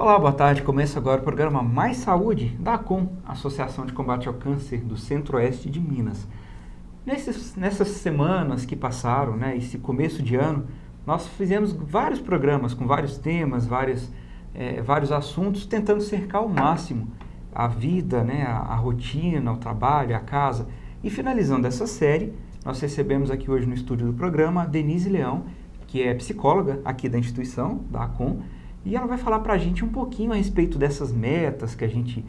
Olá, boa tarde. Começa agora o programa Mais Saúde da ACOM, Associação de Combate ao Câncer do Centro-Oeste de Minas. Nessas semanas que passaram, esse começo de ano, nós fizemos vários programas com vários temas, vários assuntos, tentando cercar ao máximo a vida, a rotina, o trabalho, a casa. E finalizando essa série, nós recebemos aqui hoje no estúdio do programa a Denise Leão, que é psicóloga aqui da instituição, da ACOM, e ela vai falar para a gente um pouquinho a respeito dessas metas que a gente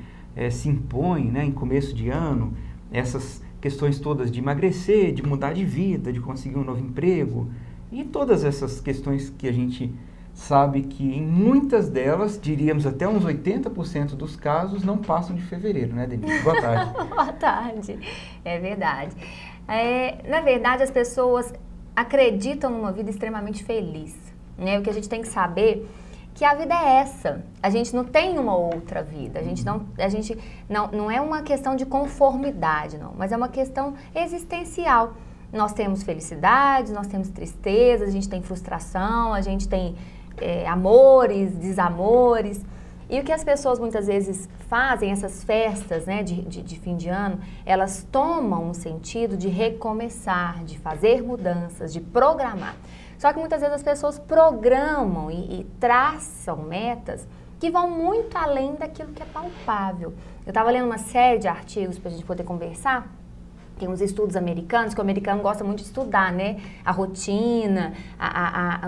se impõe em começo de ano, essas questões todas de emagrecer, de mudar de vida, de conseguir um novo emprego, e todas essas questões que a gente sabe que em muitas delas, diríamos até uns 80% dos casos, não passam de fevereiro, né, Denise? Boa tarde. Boa tarde, é verdade. Na verdade, as pessoas acreditam numa vida extremamente feliz, né? O que a gente tem que saber que a vida é essa. A gente não tem uma outra vida. A gente não é uma questão de conformidade, não, mas é uma questão existencial. Nós temos felicidades, nós temos tristezas, a gente tem frustração, a gente tem amores, desamores. E o que as pessoas muitas vezes fazem, essas festas de fim de ano, elas tomam um sentido de recomeçar, de fazer mudanças, de programar. Só que muitas vezes as pessoas programam e traçam metas que vão muito além daquilo que é palpável. Eu estava lendo uma série de artigos para a gente poder conversar. Tem uns estudos americanos, que o americano gosta muito de estudar, né? A rotina,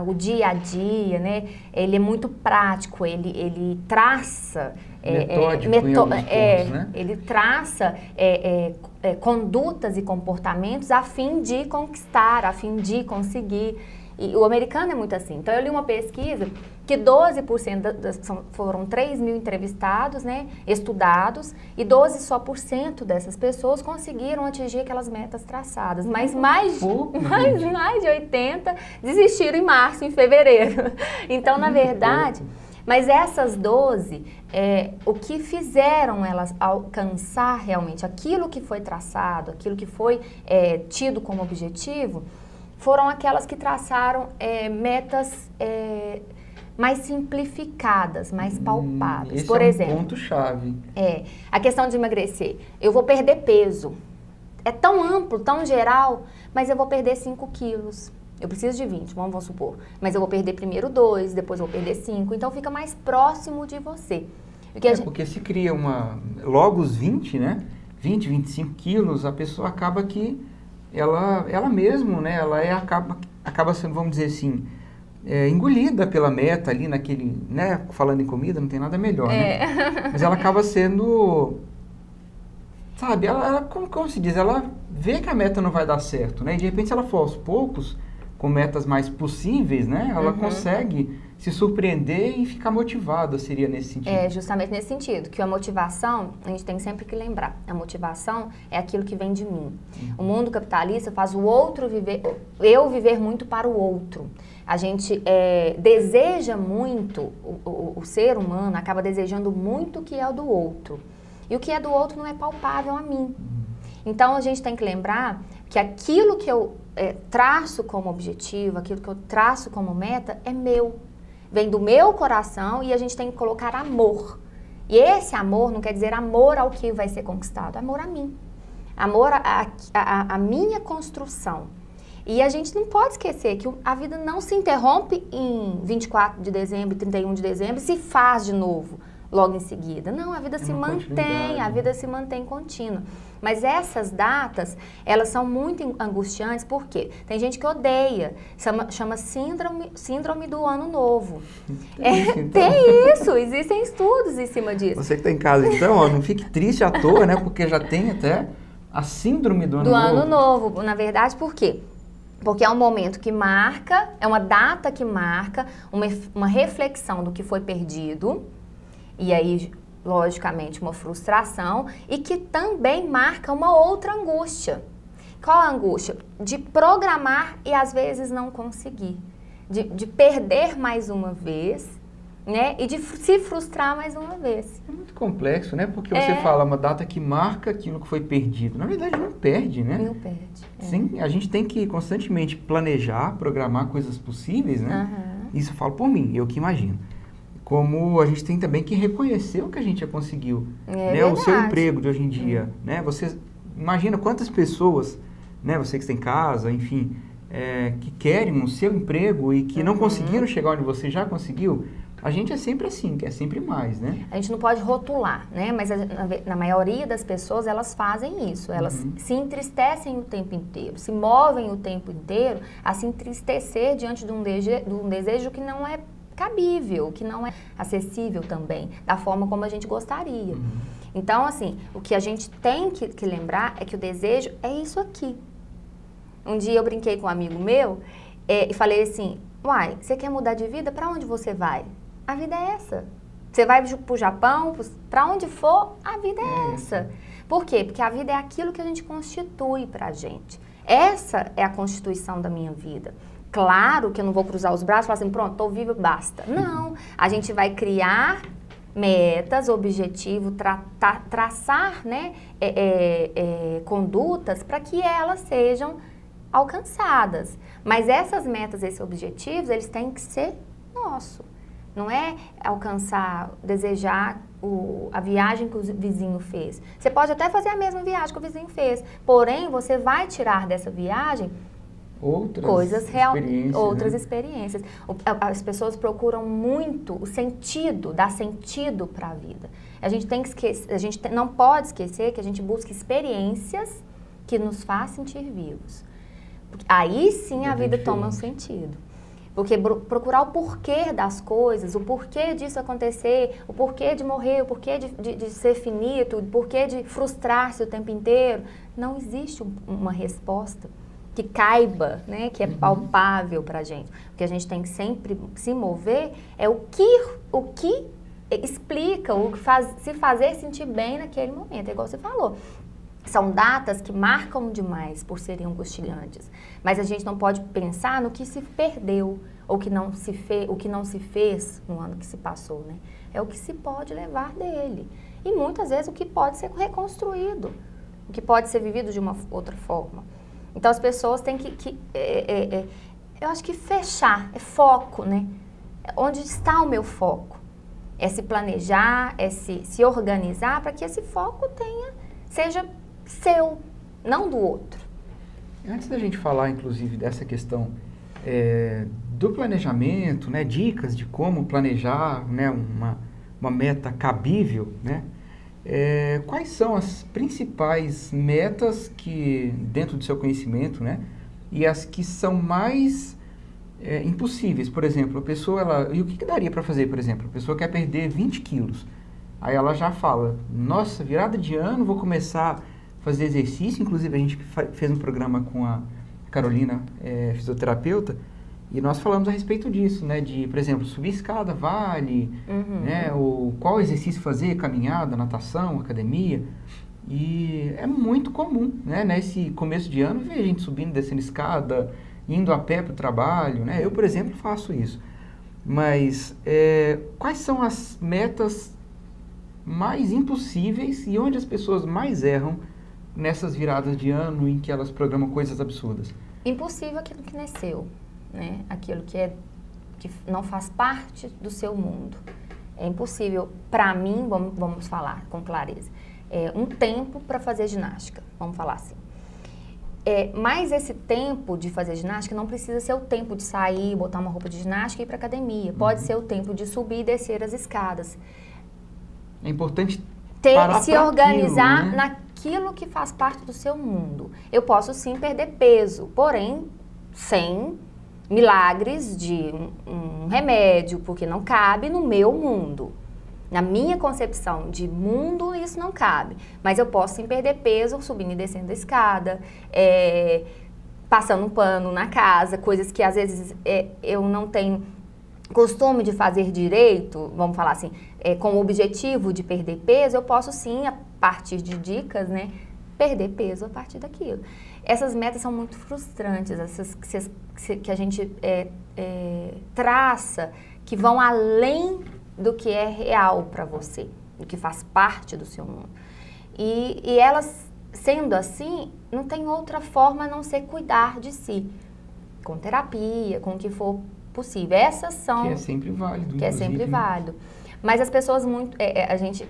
o dia a dia, né? Ele é muito prático, ele traça... Metódico né? Ele traça condutas e comportamentos a fim de conquistar, a fim de conseguir. E o americano é muito assim. Então, eu li uma pesquisa que 12% foram 3 mil entrevistados, estudados, e 12% só dessas pessoas conseguiram atingir aquelas metas traçadas. Mas mais de 80% desistiram em março, em fevereiro. Então, na verdade, mas essas 12, o que fizeram elas alcançar realmente aquilo que foi traçado, aquilo que foi tido como objetivo, foram aquelas que traçaram metas mais simplificadas, mais palpáveis. Esse Por exemplo, um ponto-chave. A questão de emagrecer. Eu vou perder peso. É tão amplo, tão geral, mas eu vou perder 5 quilos. Eu preciso de 20, vamos supor. Mas eu vou perder primeiro 2, depois eu vou perder 5. Então, fica mais próximo de você. Porque se cria logo os 20, 20, 25 quilos, a pessoa acaba que ela mesmo, acaba sendo, vamos dizer assim, engolida pela meta ali naquele, falando em comida, não tem nada melhor, mas ela acaba sendo, sabe, como se diz, ela vê que a meta não vai dar certo, e de repente se ela for aos poucos, com metas mais possíveis, ela consegue se surpreender e ficar motivada, seria nesse sentido. Justamente nesse sentido, que a motivação, a gente tem sempre que lembrar, a motivação é aquilo que vem de mim. O mundo capitalista faz o outro viver, eu viver muito para o outro. A gente deseja muito, o ser humano acaba desejando muito o que é o do outro. E o que é do outro não é palpável a mim. Então, a gente tem que lembrar que aquilo que eu traço como objetivo, aquilo que eu traço como meta, é meu. Vem do meu coração e a gente tem que colocar amor. E esse amor não quer dizer amor ao que vai ser conquistado, amor a mim. Amor à minha construção. E a gente não pode esquecer que a vida não se interrompe em 24 de dezembro, 31 de dezembro, se faz de novo logo em seguida. Não, a vida se mantém contínua. Mas essas datas, elas são muito angustiantes, por quê? Tem gente que odeia, chama síndrome do ano novo. Tem isso, existem estudos em cima disso. Você que está em casa, então, não fique triste à toa, porque já tem até a síndrome do ano novo. Do ano novo, na verdade, por quê? Porque é um momento que marca, é uma data que marca uma reflexão do que foi perdido, e aí, logicamente, uma frustração, e que também marca uma outra angústia. Qual a angústia? De programar e às vezes não conseguir. De perder mais uma vez, e de se frustrar mais uma vez. É muito complexo, Porque você fala uma data que marca aquilo que foi perdido. Na verdade, não perde, Não perde. Sim, a gente tem que constantemente planejar, programar coisas possíveis, Isso eu falo por mim, eu que imagino. como a gente tem também que reconhecer o que a gente já conseguiu. Né? O seu emprego de hoje em dia. Né? Você imagina quantas pessoas, né? Você que tem casa, enfim, que querem o seu emprego e que não conseguiram chegar onde você já conseguiu. A gente é sempre assim, quer sempre mais, né? A gente não pode rotular, né? Mas na maioria das pessoas, elas fazem isso. Elas se entristecem o tempo inteiro, se movem o tempo inteiro a se entristecer diante de um desejo que não é cabível, que não é acessível também, da forma como a gente gostaria. Então, assim, o que a gente tem que lembrar é que o desejo é isso aqui. Um dia eu brinquei com um amigo meu e falei assim, uai, você quer mudar de vida? Para onde você vai? A vida é essa. Você vai pro Japão, para onde for, a vida é essa. Por quê? Porque a vida é aquilo que a gente constitui pra gente. Essa é a constituição da minha vida. Claro que eu não vou cruzar os braços e falar assim, pronto, tô viva, basta. Não, a gente vai criar metas, objetivos, traçar, né, condutas para que elas sejam alcançadas. Mas essas metas, esses objetivos, eles têm que ser nossos. Não é alcançar, desejar a viagem que o vizinho fez. Você pode até fazer a mesma viagem que o vizinho fez, porém, você vai tirar dessa viagem outras experiências. As pessoas procuram muito o sentido, dar sentido para a vida. A gente tem que esquecer, a gente não pode esquecer que a gente busca experiências que nos façam sentir vivos. Aí sim a vida toma um sentido. Porque procurar o porquê das coisas, o porquê disso acontecer, o porquê de morrer, o porquê de ser finito, o porquê de frustrar-se o tempo inteiro, não existe uma resposta que caiba, né, que é palpável para a gente. O que a gente tem que sempre se mover é o que explica, o que se fazer sentir bem naquele momento, é igual você falou. São datas que marcam demais por serem angustiantes, mas a gente não pode pensar no que se perdeu, ou que não o que não se fez no ano que se passou, né? É o que se pode levar dele. E muitas vezes o que pode ser reconstruído, o que pode ser vivido de uma outra forma. Então as pessoas têm eu acho que fechar, é foco, né? Onde está o meu foco? É se planejar, é se organizar para que esse foco seja seu, não do outro. Antes da gente falar, inclusive, dessa questão do planejamento, né, dicas de como planejar, né, uma meta cabível, né, quais são as principais metas que, dentro do seu conhecimento, né, e as que são mais impossíveis? Por exemplo, a pessoa, e o que daria para fazer, por exemplo? A pessoa quer perder 20 quilos, aí ela já fala, nossa, virada de ano, vou começar fazer exercício. Inclusive a gente fez um programa com a Carolina, fisioterapeuta, e nós falamos a respeito disso, né, de, por exemplo, subir escada vale, né, ou qual exercício fazer, caminhada, natação, academia, e é muito comum, né, nesse começo de ano, ver a gente subindo, descendo escada, indo a pé para o trabalho, né, eu, por exemplo, faço isso, mas quais são as metas mais impossíveis e onde as pessoas mais erram nessas viradas de ano em que elas programam coisas absurdas? Impossível aquilo que nasceu, né? Aquilo que não faz parte do seu mundo. É impossível, para mim, vamos falar com clareza, um tempo para fazer ginástica, vamos falar assim. Mas esse tempo de fazer ginástica não precisa ser o tempo de sair, botar uma roupa de ginástica e ir para academia. Pode ser o tempo de subir e descer as escadas. É importante se organizar aquilo, né? Naquilo que faz parte do seu mundo. Eu posso sim perder peso, porém sem milagres de um remédio, porque não cabe no meu mundo. Na minha concepção de mundo, isso não cabe. Mas eu posso sim perder peso subindo e descendo a escada, passando um pano na casa, coisas que às vezes eu não tenho costume de fazer direito, vamos falar assim, com o objetivo de perder peso, eu posso sim, a partir de dicas, né, perder peso a partir daquilo. Essas metas são muito frustrantes, essas que a gente traça, que vão além do que é real para você, do que faz parte do seu mundo. E elas, sendo assim, não tem outra forma a não ser cuidar de si, com terapia, com o que for possível. Essas são... Que é sempre válido. Que é sempre válido. Mas as pessoas a gente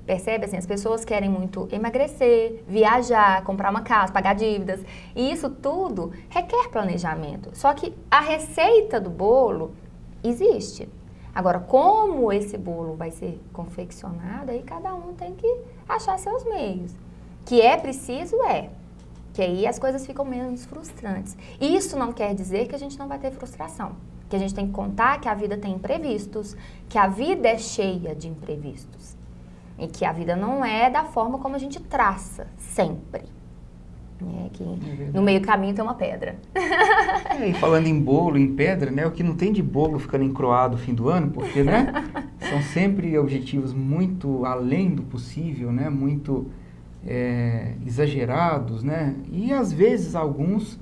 percebe assim, as pessoas querem muito emagrecer, viajar, comprar uma casa, pagar dívidas. E isso tudo requer planejamento. Só que a receita do bolo existe. Agora, como esse bolo vai ser confeccionado, aí cada um tem que achar seus meios. Que é preciso, que aí as coisas ficam menos frustrantes. Isso não quer dizer que a gente não vai ter frustração. Que a gente tem que contar que a vida tem imprevistos, que a vida é cheia de imprevistos. E que a vida não é da forma como a gente traça, sempre. Que no meio do caminho tem uma pedra. E falando em bolo, em pedra, né? O que não tem de bolo ficando encroado no fim do ano, porque, né? São sempre objetivos muito além do possível, né? Muito exagerados, né? E às vezes alguns,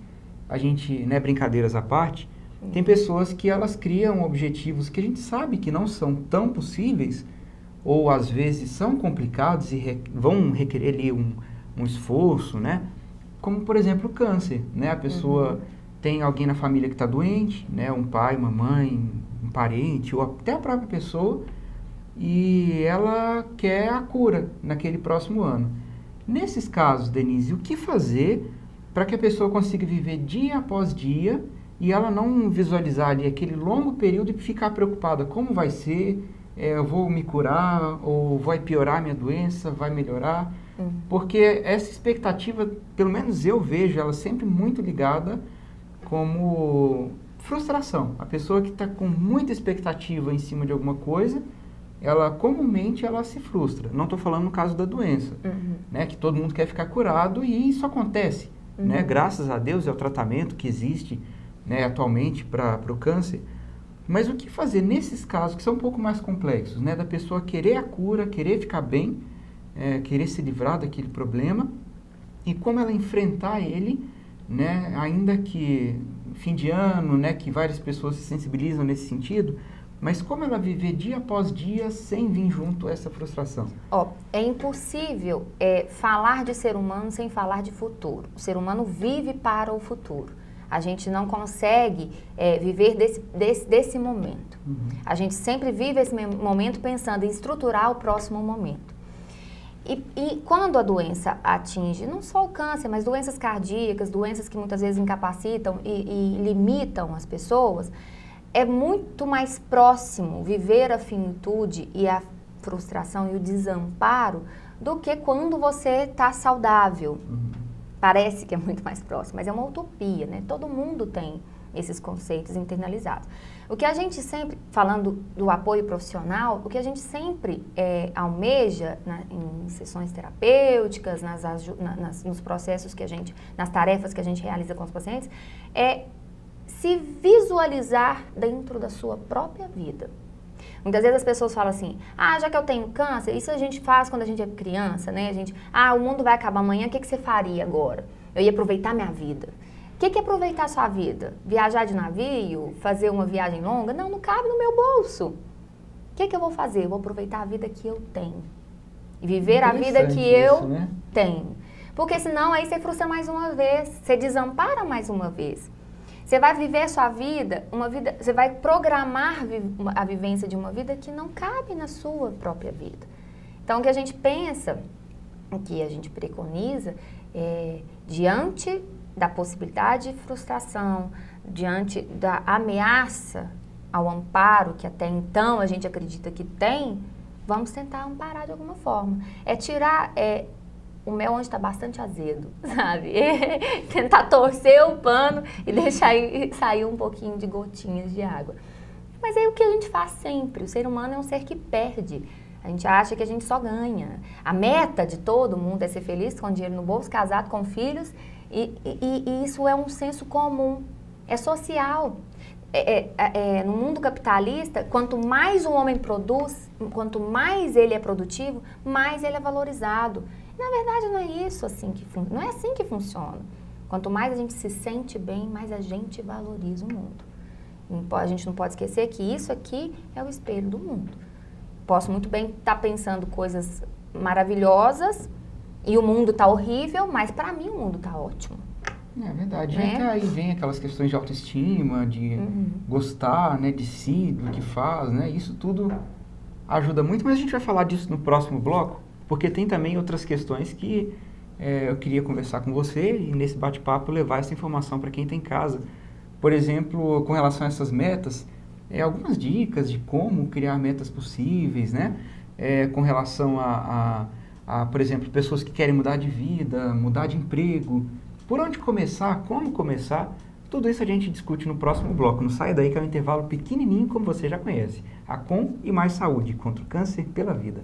a gente, né? Brincadeiras à parte, tem pessoas que elas criam objetivos que a gente sabe que não são tão possíveis, ou às vezes são complicados e vão requerer ali um esforço, né? Como, por exemplo, o câncer, né? A pessoa tem alguém na família que está doente, né? Um pai, uma mãe, um parente, ou até a própria pessoa, e ela quer a cura naquele próximo ano. Nesses casos, Denise, o que fazer para que a pessoa consiga viver dia após dia e ela não visualizar ali aquele longo período e ficar preocupada, como vai ser, eu vou me curar, ou vai piorar a minha doença, vai melhorar? Porque essa expectativa, pelo menos eu vejo ela sempre muito ligada como frustração. A pessoa que está com muita expectativa em cima de alguma coisa, ela comumente ela se frustra. Não estou falando no caso da doença, né, que todo mundo quer ficar curado e isso acontece. Né, graças a Deus é o tratamento que existe, né, atualmente para o câncer. Mas o que fazer nesses casos que são um pouco mais complexos, né, da pessoa querer a cura, querer ficar bem, querer se livrar daquele problema, e como ela enfrentar ele, né, ainda que fim de ano, né, que várias pessoas se sensibilizam nesse sentido, mas como ela viver dia após dia sem vir junto essa frustração? É impossível falar de ser humano sem falar de futuro. O ser humano vive para o futuro. A gente não consegue viver desse momento. A gente sempre vive esse momento pensando em estruturar o próximo momento. E quando a doença atinge, não só o câncer, mas doenças cardíacas, doenças que muitas vezes incapacitam e limitam as pessoas, é muito mais próximo viver a finitude e a frustração e o desamparo do que quando você está saudável. Parece que é muito mais próximo, mas é uma utopia, né? Todo mundo tem esses conceitos internalizados. O que a gente sempre, falando do apoio profissional, o que a gente sempre almeja em sessões terapêuticas, nos processos que a gente, nas tarefas que a gente realiza com os pacientes, é se visualizar dentro da sua própria vida. Muitas vezes as pessoas falam assim, já que eu tenho câncer, isso a gente faz quando a gente é criança, né? O mundo vai acabar amanhã, o que você faria agora? Eu ia aproveitar minha vida. O que é aproveitar a sua vida? Viajar de navio? Fazer uma viagem longa? Não cabe no meu bolso. O que eu vou fazer? Eu vou aproveitar a vida que eu tenho. E viver a vida que eu tenho. Porque senão aí você frustra mais uma vez, você desampara mais uma vez. Você vai viver a sua vida, você vai programar a vivência de uma vida que não cabe na sua própria vida. Então, o que a gente pensa, o que a gente preconiza, diante da possibilidade de frustração, diante da ameaça ao amparo, que até então a gente acredita que tem, vamos tentar amparar de alguma forma. Tirar o mel onde está bastante azedo, sabe? Tentar torcer o pano e deixar sair um pouquinho de gotinhas de água. Mas é o que a gente faz sempre. O ser humano é um ser que perde. A gente acha que a gente só ganha. A meta de todo mundo é ser feliz, com dinheiro no bolso, casado, com filhos. E isso é um senso comum. É social. No mundo capitalista, quanto mais o homem produz, quanto mais ele é produtivo, mais ele é valorizado. Na verdade, não é isso não é assim que funciona. Quanto mais a gente se sente bem, mais a gente valoriza o mundo. A gente não pode esquecer que isso aqui é o espelho do mundo. Posso muito bem estar pensando coisas maravilhosas e o mundo está horrível, mas para mim o mundo está ótimo. É verdade. Né? Aí vem aquelas questões de autoestima, de gostar, né, de si, do que faz, né? Isso tudo ajuda muito, mas a gente vai falar disso no próximo bloco, porque tem também outras questões que eu queria conversar com você e nesse bate-papo levar essa informação para quem está em casa. Por exemplo, com relação a essas metas, algumas dicas de como criar metas possíveis, né? Com relação por exemplo, pessoas que querem mudar de vida, mudar de emprego, por onde começar, como começar, tudo isso a gente discute no próximo bloco. Não sai daí que é um intervalo pequenininho, como você já conhece. A Com e Mais Saúde, contra o câncer pela vida.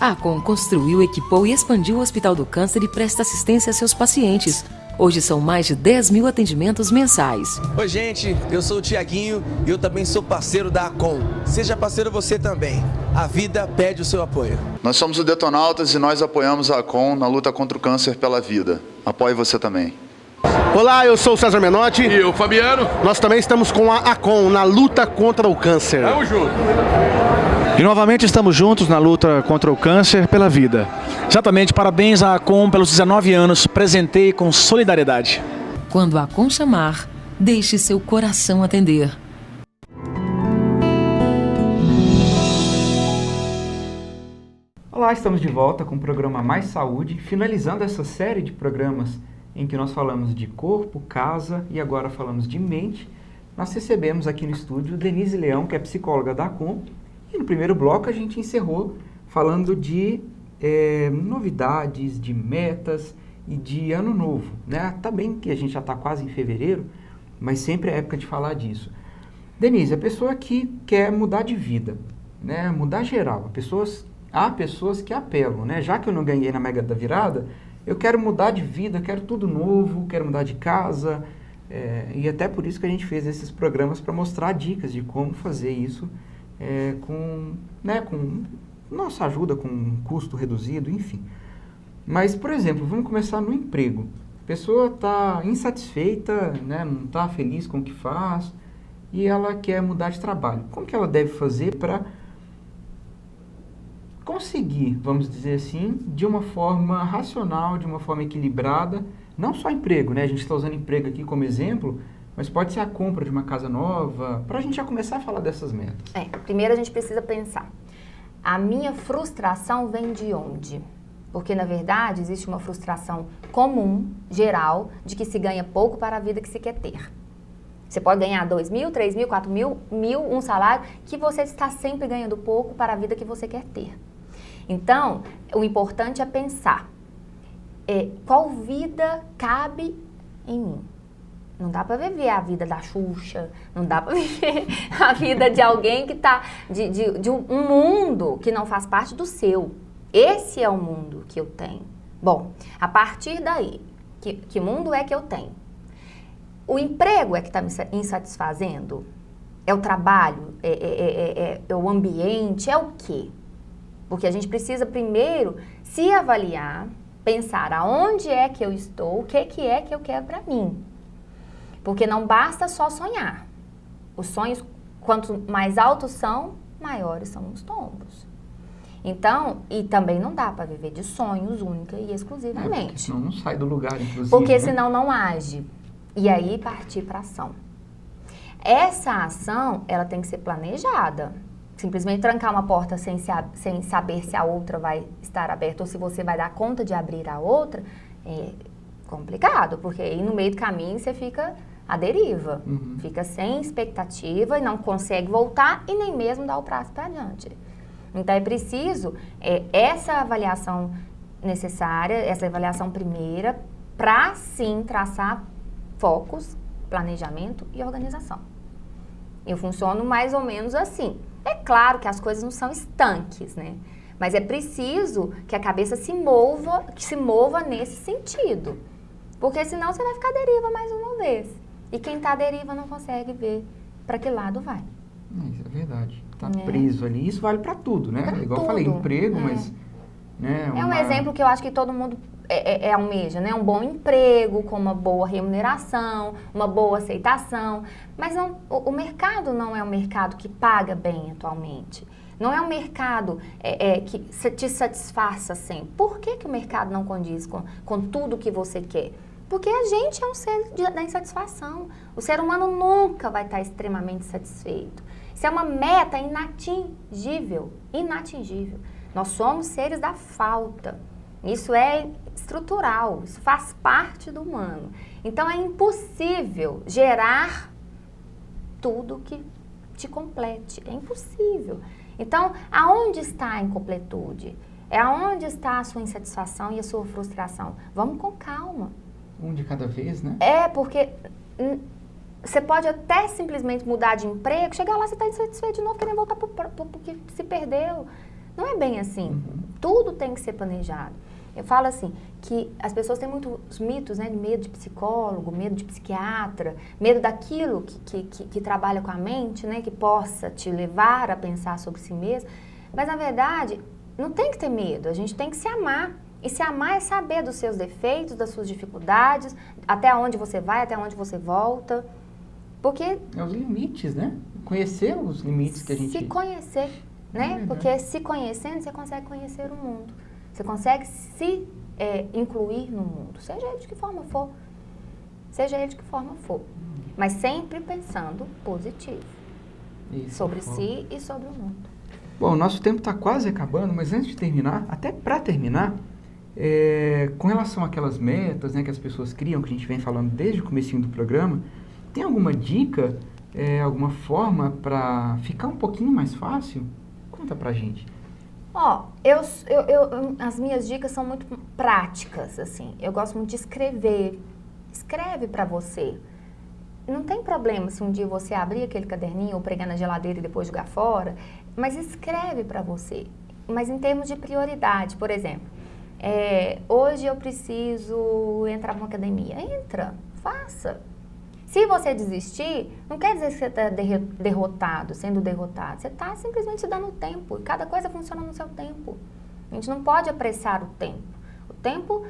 A Acon construiu, equipou e expandiu o Hospital do Câncer e presta assistência a seus pacientes. Hoje são mais de 10 mil atendimentos mensais. Oi gente, eu sou o Tiaguinho e eu também sou parceiro da Acon. Seja parceiro você também. A vida pede o seu apoio. Nós somos o Detonautas e nós apoiamos a Acon na luta contra o câncer pela vida. Apoie você também. Olá, eu sou o César Menotti. E eu, Fabiano. Nós também estamos com a Acon na luta contra o câncer. Vamos junto. E novamente estamos juntos na luta contra o câncer pela vida. Exatamente, parabéns à Acon pelos 19 anos, presentei com solidariedade. Quando a Acon chamar, deixe seu coração atender. Olá, estamos de volta com o programa Mais Saúde, finalizando essa série de programas em que nós falamos de corpo, casa e agora falamos de mente. Nós recebemos aqui no estúdio Denise Leão, que é psicóloga da Acon, e no primeiro bloco a gente encerrou falando de novidades, de metas e de ano novo, né? Tá bem que a gente já está quase em fevereiro, mas sempre é época de falar disso. Denise, a pessoa que quer mudar de vida, né? Mudar geral, há pessoas que apelam, né? Já que eu não ganhei na Mega da Virada, eu quero mudar de vida, quero tudo novo, quero mudar de casa, e até por isso que a gente fez esses programas para mostrar dicas de como fazer isso com nossa ajuda, com um custo reduzido, enfim. Mas, por exemplo, vamos começar no emprego. A pessoa está insatisfeita, né, não está feliz com o que faz e ela quer mudar de trabalho. Como que ela deve fazer para conseguir, vamos dizer assim, de uma forma racional, de uma forma equilibrada, não só emprego, né? A gente está usando emprego aqui como exemplo, mas pode ser a compra de uma casa nova, para a gente já começar a falar dessas metas. Primeiro a gente precisa pensar, a minha frustração vem de onde? Porque, na verdade, existe uma frustração comum, geral, de que se ganha pouco para a vida que se quer ter. Você pode ganhar 2 mil, 3 mil, 4 mil, um salário, que você está sempre ganhando pouco para a vida que você quer ter. Então, o importante é pensar, qual vida cabe em mim? Não dá para viver a vida da Xuxa, não dá para viver a vida de alguém que está de um mundo que não faz parte do seu. Esse é o mundo que eu tenho. Bom, a partir daí, que mundo é que eu tenho? O emprego é que está me insatisfazendo? É o trabalho? É o ambiente? É o quê? Porque a gente precisa primeiro se avaliar, pensar aonde é que eu estou, o que é que eu quero para mim. Porque não basta só sonhar. Os sonhos, quanto mais altos são, maiores são os tombos. Então, e também não dá para viver de sonhos única e exclusivamente. Porque senão não sai do lugar, inclusive. Porque né? senão não age. E aí partir para ação. Essa ação, ela tem que ser planejada. Simplesmente trancar uma porta sem saber se a outra vai estar aberta ou se você vai dar conta de abrir a outra, é complicado, porque aí no meio do caminho você fica à deriva, fica sem expectativa e não consegue voltar e nem mesmo dar o prazo para adiante. Então é preciso essa avaliação necessária, essa avaliação primeira, para sim traçar focos, planejamento e organização. Eu funciono mais ou menos assim. É claro que as coisas não são estanques, né? Mas é preciso que a cabeça se mova nesse sentido. Porque senão você vai ficar à deriva mais uma vez. E quem está à deriva não consegue ver para que lado vai. Isso é verdade. Está preso ali. Isso vale para tudo, né? Pra Igual tudo. Eu falei, emprego, mas... Né, É um exemplo que eu acho que todo mundo almeja, né? Um bom emprego, com uma boa remuneração, uma boa aceitação. Mas não, o mercado não é um mercado que paga bem atualmente. Não é um mercado que te satisfaça sempre. Por que o mercado não condiz com tudo que você quer? Porque a gente é um ser da insatisfação. O ser humano nunca vai estar extremamente satisfeito. Isso é uma meta inatingível, inatingível. Nós somos seres da falta. Isso é estrutural, isso faz parte do humano. Então é impossível gerar tudo que te complete. É impossível. Então, aonde está a incompletude? É aonde está a sua insatisfação e a sua frustração? Vamos com calma. Um de cada vez, né? Porque você pode até simplesmente mudar de emprego, chegar lá, você está insatisfeito de novo, querendo voltar para o que se perdeu. Não é bem assim. Tudo tem que ser planejado. Eu falo assim, que as pessoas têm muitos mitos, né, de medo de psicólogo, medo de psiquiatra, medo daquilo que trabalha com a mente, né, que possa te levar a pensar sobre si mesmo. Mas, na verdade, não tem que ter medo, a gente tem que se amar. E se amar é saber dos seus defeitos, das suas dificuldades, até onde você vai, até onde você volta. Porque... É os limites, né? Conhecer os limites que a gente... Se conhecer, né? Porque se conhecendo, você consegue conhecer o mundo. Você consegue se incluir no mundo, seja ele de que forma for. Seja ele de que forma for. Mas sempre pensando positivo. Isso, sobre si e sobre o mundo. Bom, o nosso tempo está quase acabando, mas antes de terminar, até para terminar, com relação àquelas metas, né, que as pessoas criam, que a gente vem falando desde o comecinho do programa, tem alguma dica, alguma forma para ficar um pouquinho mais fácil? Conta pra gente. As minhas dicas são muito práticas, assim. Eu gosto muito de escrever. Escreve para você. Não tem problema se um dia você abrir aquele caderninho ou pregar na geladeira e depois jogar fora, mas escreve para você. Mas em termos de prioridade, por exemplo, hoje eu preciso entrar numa academia. Entra, faça. Se você desistir, não quer dizer que você está sendo derrotado. Você está simplesmente se dando tempo. E cada coisa funciona no seu tempo. A gente não pode apressar o tempo. O tempo,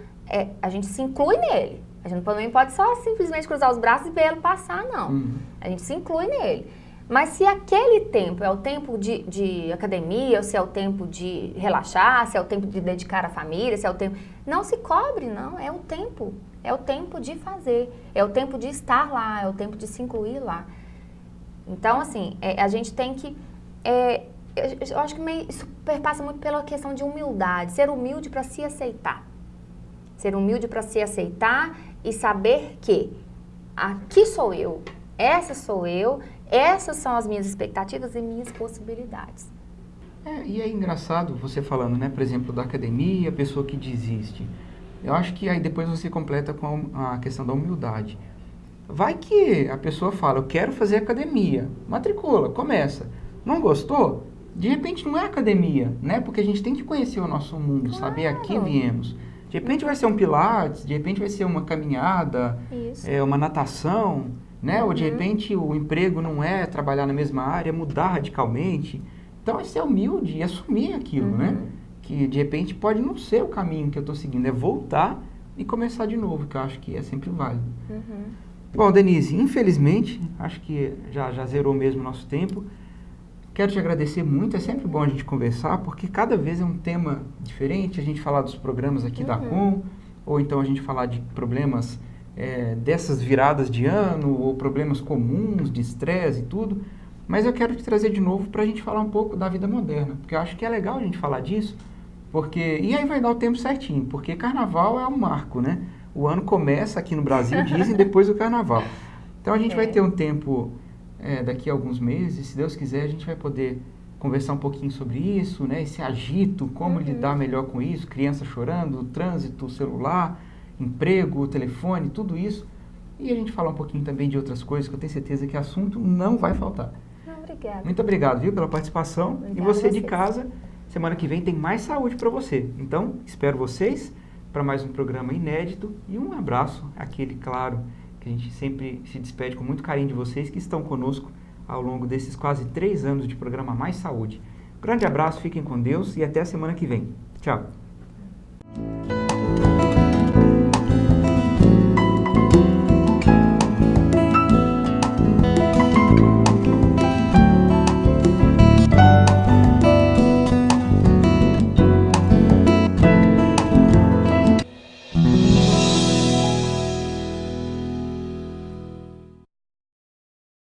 a gente se inclui nele. A gente também pode só simplesmente cruzar os braços e ver ele passar, não. A gente se inclui nele. Mas se aquele tempo é o tempo de academia, ou se é o tempo de relaxar, se é o tempo de dedicar à família, se é o tempo... Não se cobre, não. É o tempo. É o tempo de fazer, é o tempo de estar lá, é o tempo de se incluir lá. Então, assim, a gente tem que... eu acho que isso perpassa muito pela questão de humildade. Ser humilde para se aceitar. Ser humilde para se aceitar e saber que aqui sou eu, essa sou eu, essas são as minhas expectativas e minhas possibilidades. E é engraçado você falando, né, por exemplo, da academia, a pessoa que desiste. Eu acho que aí depois você completa com a questão da humildade. Vai que a pessoa fala, eu quero fazer academia, matricula, começa. Não gostou? De repente não é academia, né? Porque a gente tem que conhecer o nosso mundo, saber a que viemos. De repente vai ser um pilates, de repente vai ser uma caminhada, uma natação, né? Ou de repente o emprego não é trabalhar na mesma área, mudar radicalmente. Então é ser humilde e assumir aquilo, né? Que de repente pode não ser o caminho que eu estou seguindo, é voltar e começar de novo, que eu acho que é sempre válido. Bom, Denise, infelizmente, acho que já zerou mesmo o nosso tempo. Quero te agradecer muito, é sempre bom a gente conversar, porque cada vez é um tema diferente, a gente falar dos programas aqui da Com, ou então a gente falar de problemas dessas viradas de ano, ou problemas comuns de estresse e tudo. Mas eu quero te trazer de novo para a gente falar um pouco da vida moderna, porque eu acho que é legal a gente falar disso, e aí vai dar o tempo certinho, porque carnaval é um marco, né? O ano começa aqui no Brasil, dizem, depois do carnaval. Então a gente vai ter um tempo daqui a alguns meses, se Deus quiser, a gente vai poder conversar um pouquinho sobre isso, né? Esse agito, como lidar melhor com isso, criança chorando, o trânsito, o celular, emprego, telefone, tudo isso. E a gente falar um pouquinho também de outras coisas, que eu tenho certeza que assunto não vai faltar. Obrigada. Muito obrigado, viu, pela participação. Obrigada e você a de vocês. casa, semana que vem tem mais saúde para você. Então, espero vocês para mais um programa inédito e um abraço, aquele, claro, que a gente sempre se despede com muito carinho de vocês que estão conosco ao longo desses quase 3 anos de programa Mais Saúde. Grande abraço, fiquem com Deus e até a semana que vem. Tchau.